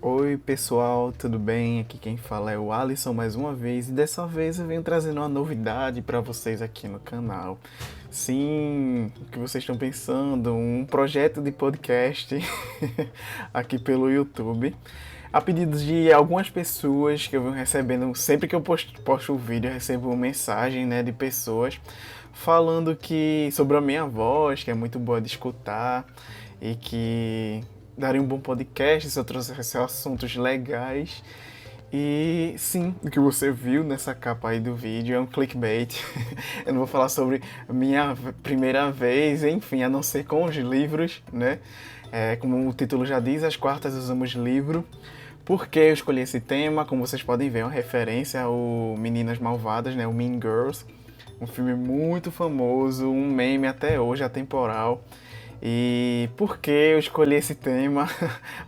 Oi pessoal, tudo bem? Aqui quem fala é o Alisson mais uma vez e dessa vez eu venho trazendo uma novidade para vocês aqui no canal. Sim, o que vocês estão pensando? Um projeto de podcast aqui pelo YouTube. A pedido de algumas pessoas que eu venho recebendo, sempre que eu posto o vídeo, eu recebo uma mensagem, né, de pessoas falando que sobre a minha voz, que é muito boa de escutar e que daria um bom podcast se eu trouxesse assuntos legais. E sim, o que você viu nessa capa aí do vídeo é um clickbait. Eu não vou falar sobre a minha primeira vez, enfim, a não ser com os livros, né? Como o título já diz, às quartas usamos livro. Por que eu escolhi esse tema? Como vocês podem ver, é uma referência ao Meninas Malvadas, né? O Mean Girls. Um filme muito famoso, um meme até hoje, atemporal. E por que eu escolhi esse tema?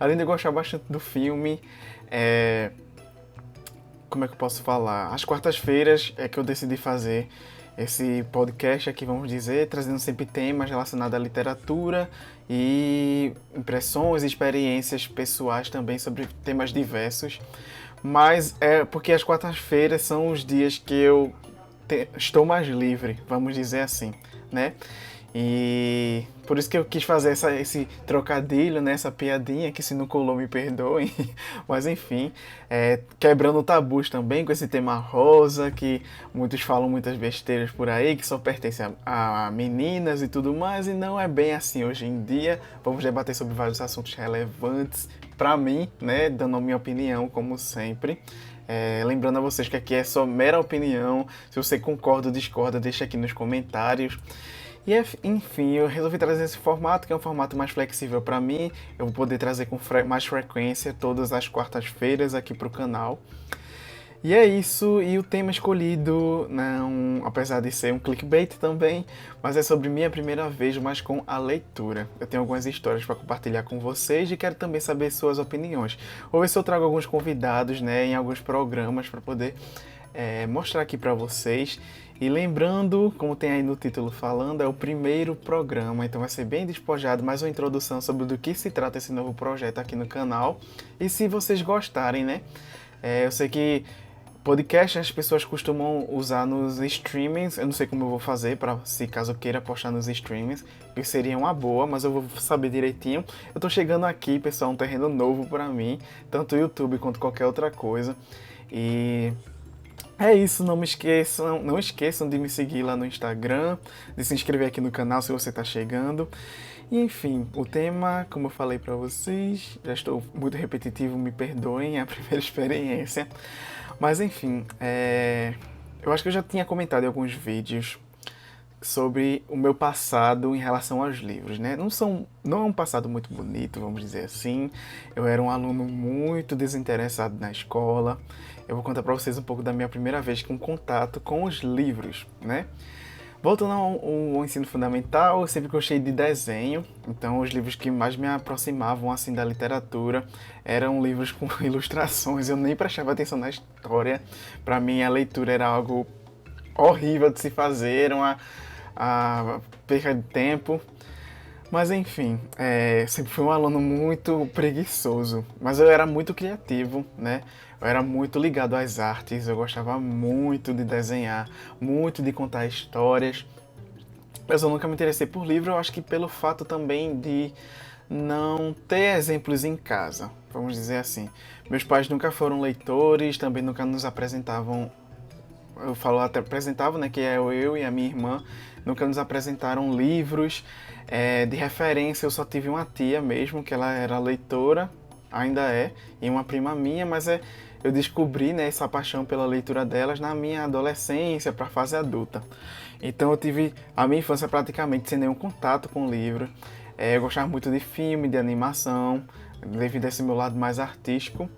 Além de eu gostar bastante do filme, é, como é que eu posso falar? Às quartas-feiras é que eu decidi fazer esse podcast aqui, vamos dizer, trazendo sempre temas relacionados à literatura e impressões e experiências pessoais também sobre temas diversos. Mas é porque as quartas-feiras são os dias que eu estou mais livre, vamos dizer assim, né? E por isso que eu quis fazer esse trocadilho, né? Essa piadinha, que se não colou me perdoem. Mas enfim, quebrando tabus também com esse tema rosa, que muitos falam muitas besteiras por aí, que só pertence a meninas e tudo mais, e não é bem assim hoje em dia. Vamos debater sobre vários assuntos relevantes para mim, né? Dando a minha opinião, como sempre. Lembrando a vocês que aqui é só mera opinião. Se você concorda ou discorda, deixa aqui nos comentários. E enfim, eu resolvi trazer esse formato, que é um formato mais flexível para mim. Eu vou poder trazer com mais frequência todas as quartas-feiras aqui para o canal. E é isso, e o tema escolhido, não, apesar de ser um clickbait também, mas é sobre minha primeira vez, mas com a leitura. Eu tenho algumas histórias para compartilhar com vocês e quero também saber suas opiniões. Vou ver se eu trago alguns convidados, né, em alguns programas para poder mostrar aqui para vocês. E lembrando, como tem aí no título falando, é o primeiro programa, então vai ser bem despojado, mais uma introdução sobre do que se trata esse novo projeto aqui no canal. E se vocês gostarem, né? Eu sei que podcast as pessoas costumam usar nos streamings, eu não sei como eu vou fazer para se caso eu queira postar nos streamings, que seria uma boa, mas eu vou saber direitinho. Eu tô chegando aqui, pessoal, um terreno novo para mim, tanto o YouTube quanto qualquer outra coisa. E é isso, não esqueçam de me seguir lá no Instagram, de se inscrever aqui no canal se você está chegando. E enfim, o tema, como eu falei para vocês, já estou muito repetitivo, me perdoem, é a primeira experiência. Mas enfim, eu acho que eu já tinha comentado em alguns vídeos sobre o meu passado em relação aos livros, né? Não é um passado muito bonito, vamos dizer assim. Eu era um aluno muito desinteressado na escola. Eu vou contar para vocês um pouco da minha primeira vez com contato com os livros, né? Voltando ao ensino fundamental, eu sempre gostei de desenho, então os livros que mais me aproximavam assim da literatura eram livros com ilustrações. Eu nem prestava atenção na história. Para mim a leitura era algo horrível de se fazer, era a perca de tempo. Mas enfim, sempre fui um aluno muito preguiçoso, mas eu era muito criativo, né? Eu era muito ligado às artes, eu gostava muito de desenhar, muito de contar histórias. Mas eu nunca me interessei por livro, eu acho que pelo fato também de não ter exemplos em casa, vamos dizer assim. Meus pais nunca foram leitores, também nunca nos apresentavam, eu falo até apresentavam, né, que é eu e a minha irmã, nunca nos apresentaram livros de referência. Eu só tive uma tia mesmo, que ela era leitora, ainda é, e uma prima minha, mas eu descobri, né, essa paixão pela leitura delas na minha adolescência, para a fase adulta. Então eu tive a minha infância praticamente sem nenhum contato com o livro. Eu gostava muito de filme, de animação, devido a esse meu lado mais artístico.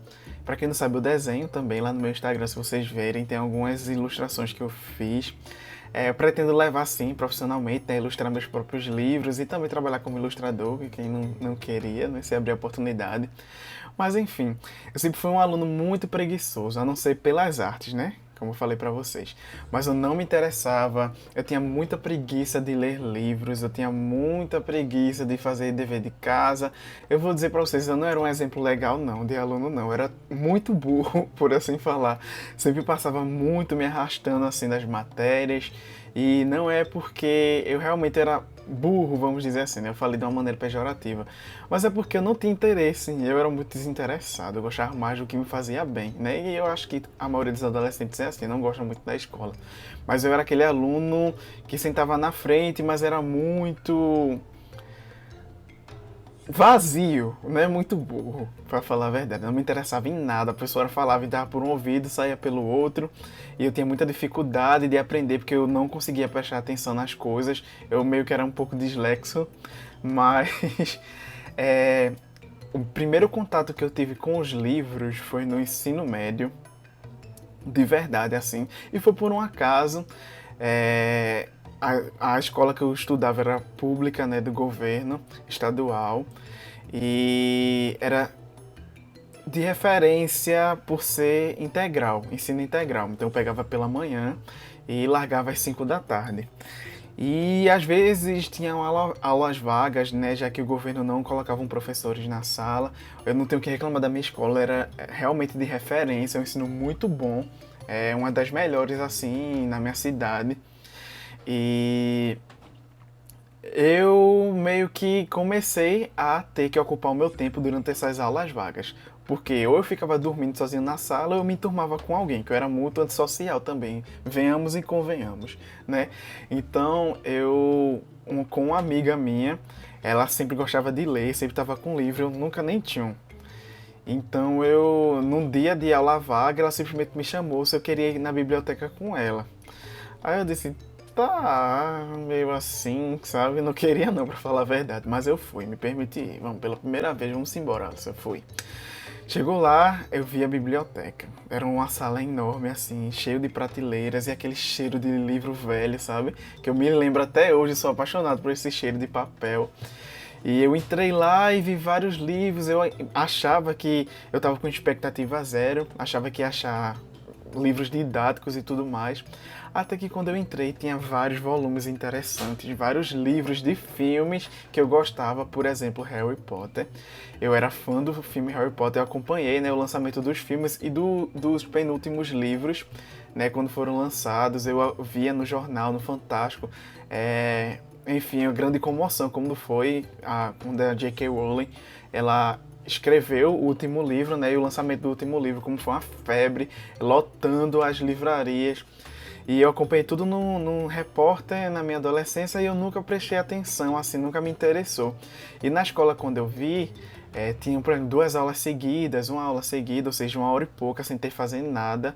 Para quem não sabe, o desenho também, lá no meu Instagram, se vocês verem, tem algumas ilustrações que eu fiz. Eu pretendo levar, sim, profissionalmente, né, ilustrar meus próprios livros e também trabalhar como ilustrador, que quem não queria, né, se abrir a oportunidade. Mas enfim, eu sempre fui um aluno muito preguiçoso, a não ser pelas artes, né? como eu falei pra vocês. Mas eu não me interessava, eu tinha muita preguiça de ler livros, eu tinha muita preguiça de fazer dever de casa. Eu vou dizer pra vocês, eu não era um exemplo legal não, de aluno não, eu era muito burro, por assim falar. Sempre passava muito me arrastando assim das matérias, e não é porque eu realmente era burro, vamos dizer assim, né? Eu falei de uma maneira pejorativa. Mas é porque eu não tinha interesse, eu era muito desinteressado, eu gostava mais do que me fazia bem, né? E eu acho que a maioria dos adolescentes é assim, não gosta muito da escola. Mas eu era aquele aluno que sentava na frente, mas era muito vazio, né? Muito burro, pra falar a verdade. Não me interessava em nada. A professora falava e dava por um ouvido, saía pelo outro. E eu tinha muita dificuldade de aprender porque eu não conseguia prestar atenção nas coisas. Eu meio que era um pouco dislexo, mas é, o primeiro contato que eu tive com os livros foi no ensino médio, de verdade, assim. E foi por um acaso. É, a escola que eu estudava era pública, né, do governo estadual. E era de referência por ser integral, ensino integral. Então eu pegava pela manhã e largava às 5 da tarde. E às vezes tinham aulas vagas, né, já que o governo não colocava professores na sala. Eu não tenho o que reclamar da minha escola, era realmente de referência, um ensino muito bom, é uma das melhores assim na minha cidade. E eu meio que comecei a ter que ocupar o meu tempo durante essas aulas vagas. Porque ou eu ficava dormindo sozinho na sala ou eu me enturmava com alguém, que eu era muito antissocial também. Venhamos e convenhamos, né? Então com uma amiga minha, ela sempre gostava de ler, sempre estava com livro, eu nunca nem tinha um. Então num dia de aula vaga, ela simplesmente me chamou se eu queria ir na biblioteca com ela. Aí eu disse, tá, meio assim, sabe? Não queria não, pra falar a verdade, mas eu fui, me permiti ir. Vamos, pela primeira vez, vamos embora, eu fui. Chegou lá, eu vi a biblioteca. Era uma sala enorme, assim, cheio de prateleiras e aquele cheiro de livro velho, sabe? Que eu me lembro até hoje, sou apaixonado por esse cheiro de papel. E eu entrei lá e vi vários livros, eu achava que eu tava com expectativa zero, achava que ia achar livros didáticos e tudo mais. Até que quando eu entrei tinha vários volumes interessantes, vários livros de filmes que eu gostava, por exemplo, Harry Potter. Eu era fã do filme Harry Potter, eu acompanhei, né, o lançamento dos filmes e dos penúltimos livros, né, quando foram lançados, eu via no jornal, no Fantástico. Enfim, uma grande comoção, como foi quando a J.K. Rowling, ela escreveu o último livro, né, e o lançamento do último livro, como foi uma febre, lotando as livrarias. E eu acompanhei tudo num repórter na minha adolescência e eu nunca prestei atenção, assim, nunca me interessou. E na escola, quando eu vi, tinham, por exemplo, 2 aulas seguidas, uma aula seguida, ou seja, 1 hora e pouca, sem ter fazendo nada.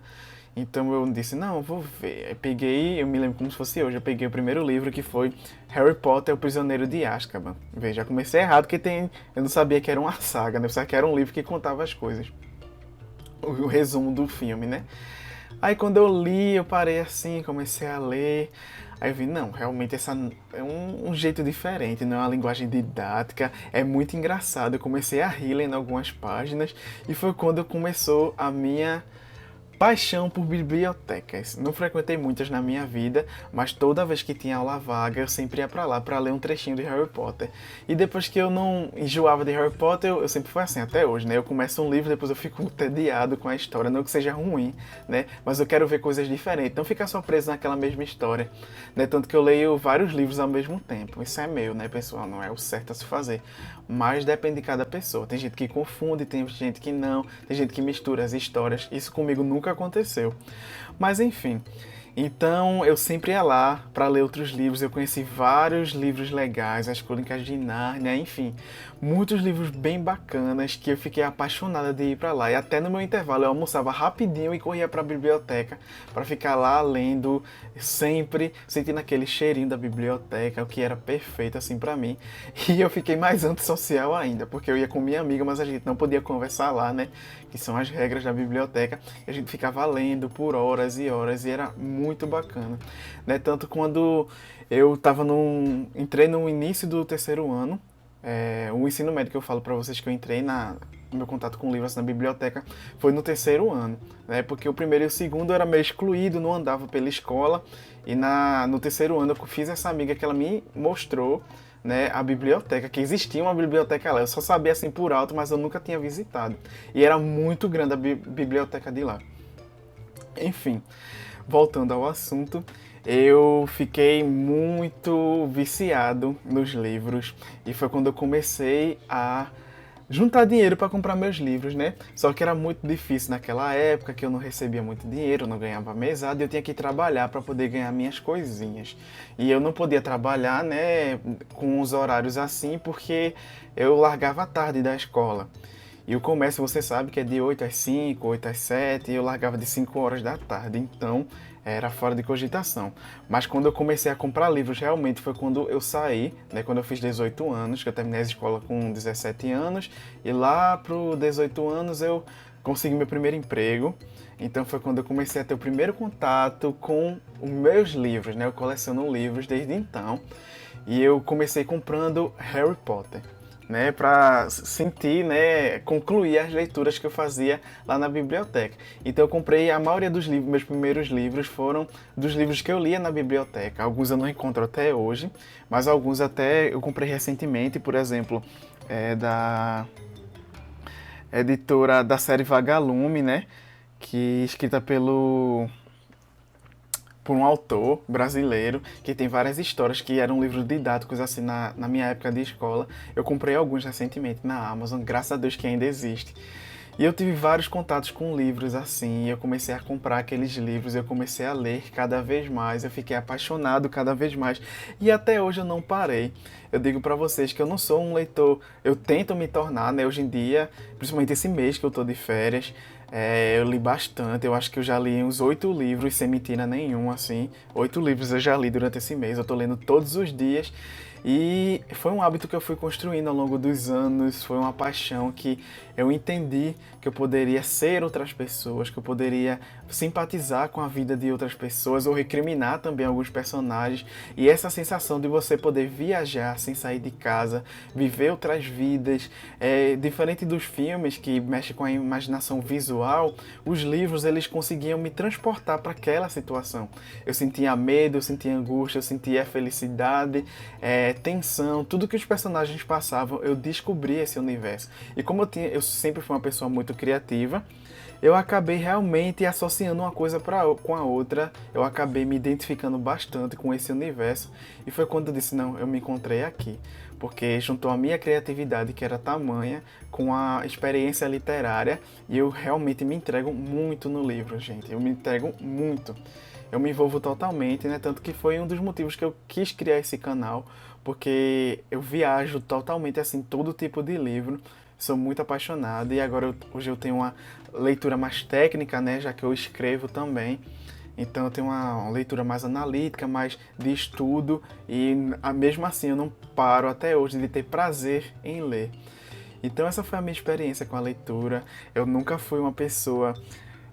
Então eu disse, não, eu vou ver. Aí peguei, eu me lembro como se fosse hoje, eu peguei o primeiro livro que foi Harry Potter, o Prisioneiro de Azkaban. Veja, já comecei errado, porque eu não sabia que era uma saga, né? Eu sabia que era um livro que contava as coisas. O resumo do filme, né? Aí quando eu li, eu parei assim, comecei a ler. Aí eu vi, não, realmente essa é um jeito diferente, não é uma linguagem didática, é muito engraçado. Eu comecei a rir lendo algumas páginas e foi quando começou a minha paixão por bibliotecas. Não frequentei muitas na minha vida, mas toda vez que tinha aula vaga, eu sempre ia pra lá pra ler um trechinho de Harry Potter. E depois que eu não enjoava de Harry Potter, eu sempre fui assim, até hoje, né? Eu começo um livro, depois eu fico entediado com a história, não que seja ruim, né? Mas eu quero ver coisas diferentes, não ficar só preso naquela mesma história, né? Tanto que eu leio vários livros ao mesmo tempo. Isso é meu, né, pessoal? Não é o certo a se fazer. Mas depende de cada pessoa. Tem gente que confunde, tem gente que não, tem gente que mistura as histórias. Isso comigo nunca aconteceu. Mas enfim, então eu sempre ia lá para ler outros livros. Eu conheci vários livros legais, As Crônicas de Nárnia, enfim, muitos livros bem bacanas que eu fiquei apaixonada de ir para lá. E até no meu intervalo eu almoçava rapidinho e corria para a biblioteca para ficar lá lendo, sempre sentindo aquele cheirinho da biblioteca, o que era perfeito assim para mim. E eu fiquei mais antissocial ainda, porque eu ia com minha amiga, mas a gente não podia conversar lá, né? Que são as regras da biblioteca. E a gente ficava lendo por horas e horas e era muito bacana, né? Tanto quando eu entrei no início do terceiro ano, O ensino médio que eu falo para vocês que eu entrei no meu contato com livros na biblioteca foi no terceiro ano, né? Porque o primeiro e o segundo eu era meio excluído, não andava pela escola. E no terceiro ano eu fiz essa amiga que ela me mostrou, né, a biblioteca, que existia uma biblioteca lá. Eu só sabia assim por alto, mas eu nunca tinha visitado. E era muito grande a biblioteca de lá. Enfim, voltando ao assunto, eu fiquei muito viciado nos livros e foi quando eu comecei a juntar dinheiro para comprar meus livros, né? Só que era muito difícil naquela época, que eu não recebia muito dinheiro, não ganhava mesada, e eu tinha que trabalhar para poder ganhar minhas coisinhas. E eu não podia trabalhar, né, com os horários assim, porque eu largava tarde da escola. E o comércio, você sabe que é de 8 às 5, 8 às 7, e eu largava de 5 horas da tarde, então era fora de cogitação. Mas quando eu comecei a comprar livros, realmente foi quando eu saí, né, quando eu fiz 18 anos, que eu terminei a escola com 17 anos, e lá pro 18 anos eu consegui meu primeiro emprego. Então foi quando eu comecei a ter o primeiro contato com os meus livros, né? Eu coleciono livros desde então. E eu comecei comprando Harry Potter, né, para sentir, né, concluir as leituras que eu fazia lá na biblioteca. Então eu comprei a maioria dos livros, meus primeiros livros foram dos livros que eu lia na biblioteca. Alguns eu não encontro até hoje, mas alguns até eu comprei recentemente, por exemplo, da editora da série Vagalume, né, que escrita por um autor brasileiro que tem várias histórias que eram livros didáticos assim na minha época de escola. Eu comprei alguns recentemente na Amazon, graças a Deus que ainda existe. E eu tive vários contatos com livros assim, e eu comecei a comprar aqueles livros, eu comecei a ler cada vez mais, eu fiquei apaixonado cada vez mais, e até hoje eu não parei. Eu digo pra vocês que eu não sou um leitor, eu tento me tornar, né, hoje em dia, principalmente esse mês que eu tô de férias, eu li bastante, eu acho que eu já li uns 8 livros, sem mentira nenhuma, assim. 8 livros eu já li durante esse mês, eu tô lendo todos os dias. E foi um hábito que eu fui construindo ao longo dos anos, foi uma paixão que eu entendi que eu poderia ser outras pessoas, que eu poderia simpatizar com a vida de outras pessoas ou recriminar também alguns personagens. E essa sensação de você poder viajar sem sair de casa, viver outras vidas, diferente dos filmes que mexem com a imaginação visual, os livros eles conseguiam me transportar para aquela situação. Eu sentia medo, eu sentia angústia, eu sentia felicidade, tensão, tudo que os personagens passavam, eu descobri esse universo. E como eu sempre fui uma pessoa muito criativa, eu acabei realmente associando uma coisa com a outra, eu acabei me identificando bastante com esse universo, e foi quando eu disse, não, eu me encontrei aqui, porque juntou a minha criatividade, que era tamanha, com a experiência literária, e eu realmente me entrego muito no livro, gente, eu me entrego muito. Eu me envolvo totalmente, né? Tanto que foi um dos motivos que eu quis criar esse canal, porque eu viajo totalmente assim, todo tipo de livro. Sou muito apaixonado e agora hoje eu tenho uma leitura mais técnica, né? Já que eu escrevo também. Então eu tenho uma leitura mais analítica, mais de estudo e mesmo assim eu não paro até hoje de ter prazer em ler. Então essa foi a minha experiência com a leitura. Eu nunca fui uma pessoa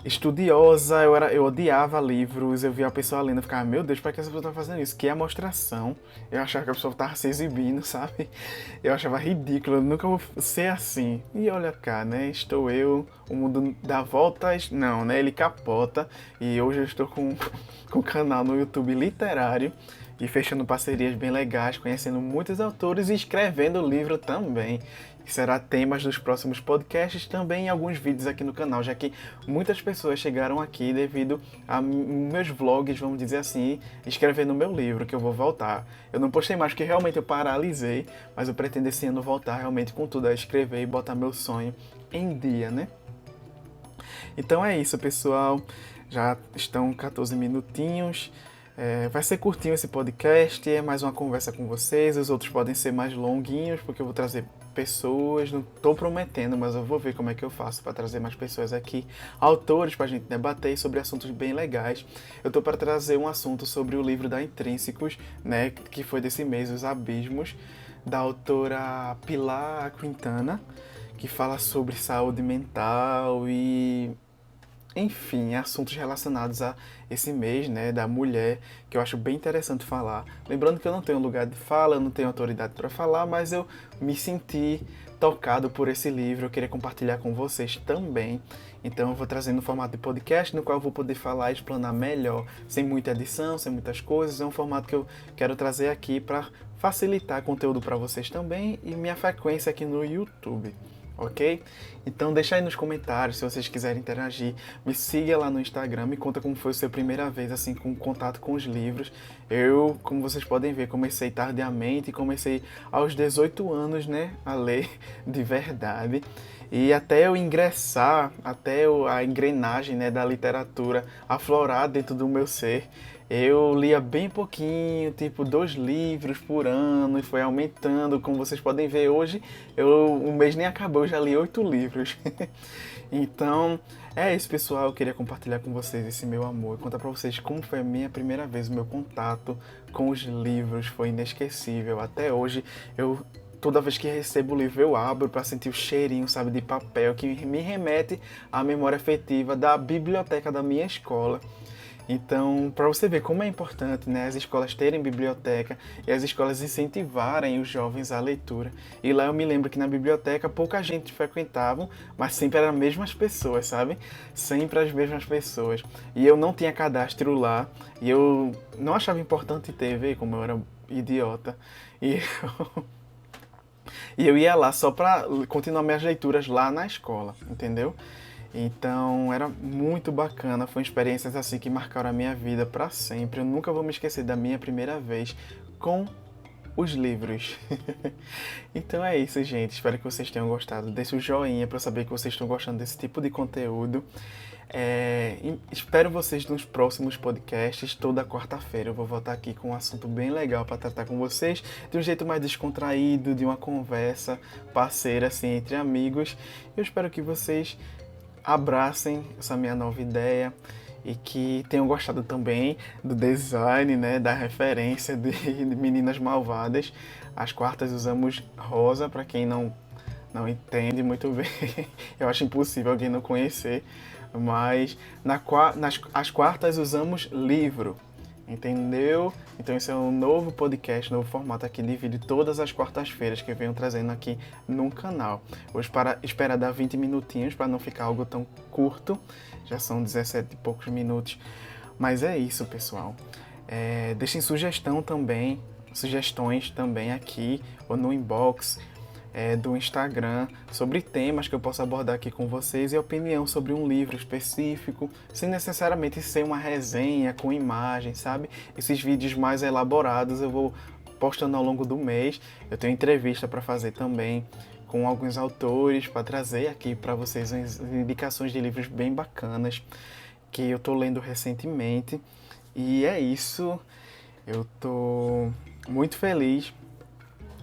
estudiosa, eu odiava livros, eu via a pessoa lendo, eu ficava, meu Deus, para que essa pessoa tá fazendo isso? Que é mostração. Eu achava que a pessoa tava se exibindo, sabe? Eu achava ridículo, eu nunca vou ser assim. E olha cá, né? Estou eu, o mundo dá voltas, não, né? Ele capota. E hoje eu estou com um canal no YouTube literário e fechando parcerias bem legais, conhecendo muitos autores e escrevendo livro também. Que será temas dos próximos podcasts, também em alguns vídeos aqui no canal, já que muitas pessoas chegaram aqui devido a meus vlogs, vamos dizer assim, escrevendo meu livro, que eu vou voltar. Eu não postei mais porque realmente eu paralisei, mas eu pretendo esse ano voltar realmente com tudo a escrever e botar meu sonho em dia, né? Então é isso, pessoal. Já estão 14 minutinhos. Vai ser curtinho esse podcast, é mais uma conversa com vocês. Os outros podem ser mais longuinhos, porque eu vou trazer pessoas, não estou prometendo, mas eu vou ver como é que eu faço para trazer mais pessoas aqui, autores para a gente debater sobre assuntos bem legais. Eu estou para trazer um assunto sobre o livro da Intrínsecos, né, que foi desse mês, Os Abismos, da autora Pilar Quintana, que fala sobre saúde mental e enfim, assuntos relacionados a esse mês, né, da mulher, que eu acho bem interessante falar. Lembrando que eu não tenho lugar de fala, eu não tenho autoridade para falar, mas eu me senti tocado por esse livro, eu queria compartilhar com vocês também. Então eu vou trazer no formato de podcast, no qual eu vou poder falar e explanar melhor, sem muita edição, sem muitas coisas. É um formato que eu quero trazer aqui para facilitar conteúdo para vocês também e minha frequência aqui no YouTube. Ok? Então deixa aí nos comentários se vocês quiserem interagir. Me siga lá no Instagram, me conta como foi a sua primeira vez assim com contato com os livros. Eu, como vocês podem ver, comecei tardiamente, comecei aos 18 anos, né, a ler de verdade. E até eu ingressar, a engrenagem, né, da literatura aflorar dentro do meu ser, eu lia bem pouquinho, tipo 2 livros por ano, e foi aumentando. Como vocês podem ver hoje, o mês nem acabou, eu já li 8 livros. Então, é isso, pessoal. Eu queria compartilhar com vocês esse meu amor, contar pra vocês como foi a minha primeira vez, o meu contato com os livros. Foi inesquecível. Até hoje, toda vez que recebo o livro, eu abro para sentir o cheirinho, sabe, de papel, que me remete à memória afetiva da biblioteca da minha escola. Então, para você ver como é importante, né, as escolas terem biblioteca e as escolas incentivarem os jovens à leitura. E lá eu me lembro que na biblioteca pouca gente frequentava, mas sempre eram as mesmas pessoas, sabe? Sempre as mesmas pessoas. E eu não tinha cadastro lá, e eu não achava importante ter, vê como eu era idiota. E e eu ia lá só para continuar minhas leituras lá na escola, entendeu? Então era muito bacana, foi experiências assim que marcaram a minha vida para sempre. Eu nunca vou me esquecer da minha primeira vez com os livros. Então é isso, gente. Espero que vocês tenham gostado. Deixe o joinha para eu saber que vocês estão gostando desse tipo de conteúdo. Espero vocês nos próximos podcasts. Toda quarta-feira eu vou voltar aqui com um assunto bem legal para tratar com vocês, de um jeito mais descontraído, de uma conversa parceira assim entre amigos. Eu espero que vocês abracem essa minha nova ideia e que tenham gostado também do design, né, da referência de Meninas Malvadas. Às quartas usamos rosa, para quem não entende muito bem. Eu acho impossível alguém não conhecer, mas às quartas usamos livro. Entendeu? Então esse é um novo podcast, novo formato aqui de vídeo todas as quartas-feiras que eu venho trazendo aqui no canal. Hoje espera dar 20 minutinhos para não ficar algo tão curto, já são 17 e poucos minutos. Mas é isso, pessoal. Deixem sugestões também aqui ou no inbox do Instagram sobre temas que eu posso abordar aqui com vocês e opinião sobre um livro específico, sem necessariamente ser uma resenha com imagem, sabe? Esses vídeos mais elaborados eu vou postando ao longo do mês. Eu tenho entrevista para fazer também com alguns autores para trazer aqui para vocês indicações de livros bem bacanas que eu tô lendo recentemente. E é isso. Eu tô muito feliz,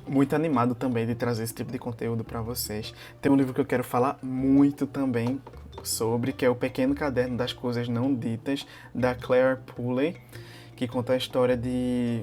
muito animado também de trazer esse tipo de conteúdo para vocês. Tem um livro que eu quero falar muito também sobre, que é O Pequeno Caderno das Coisas Não Ditas, da Claire Polley, que conta a história de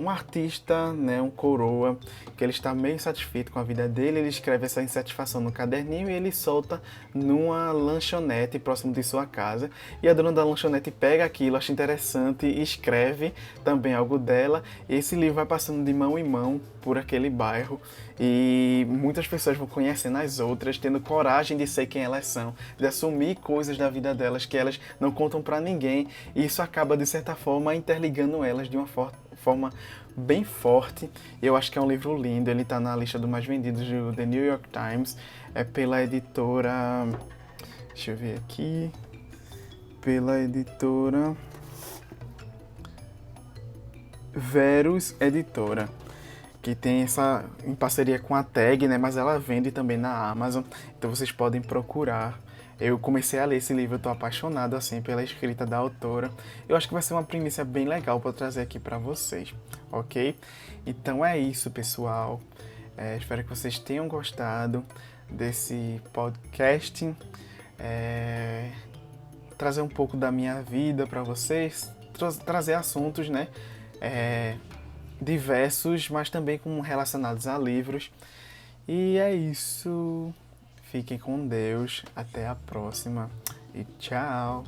um artista, né, um coroa, que ele está meio insatisfeito com a vida dele, ele escreve essa insatisfação no caderninho e ele solta numa lanchonete próximo de sua casa. E a dona da lanchonete pega aquilo, acha interessante e escreve também algo dela. E esse livro vai passando de mão em mão por aquele bairro e muitas pessoas vão conhecendo as outras, tendo coragem de ser quem elas são, de assumir coisas da vida delas que elas não contam para ninguém. E isso acaba, de certa forma, interligando elas de uma forma bem forte. Eu acho que é um livro lindo, ele está na lista dos mais vendidos do The New York Times, é pela editora, deixa eu ver aqui, pela editora Verus Editora, que tem essa em parceria com a Tag, né, mas ela vende também na Amazon, então vocês podem procurar. Eu comecei a ler esse livro, eu tô apaixonado assim pela escrita da autora. Eu acho que vai ser uma premissa bem legal para trazer aqui para vocês, ok? Então é isso, pessoal. Espero que vocês tenham gostado desse podcast. Trazer um pouco da minha vida para vocês, trazer assuntos, né? Diversos, mas também relacionados a livros. E é isso. Fiquem com Deus. Até a próxima. e tchau!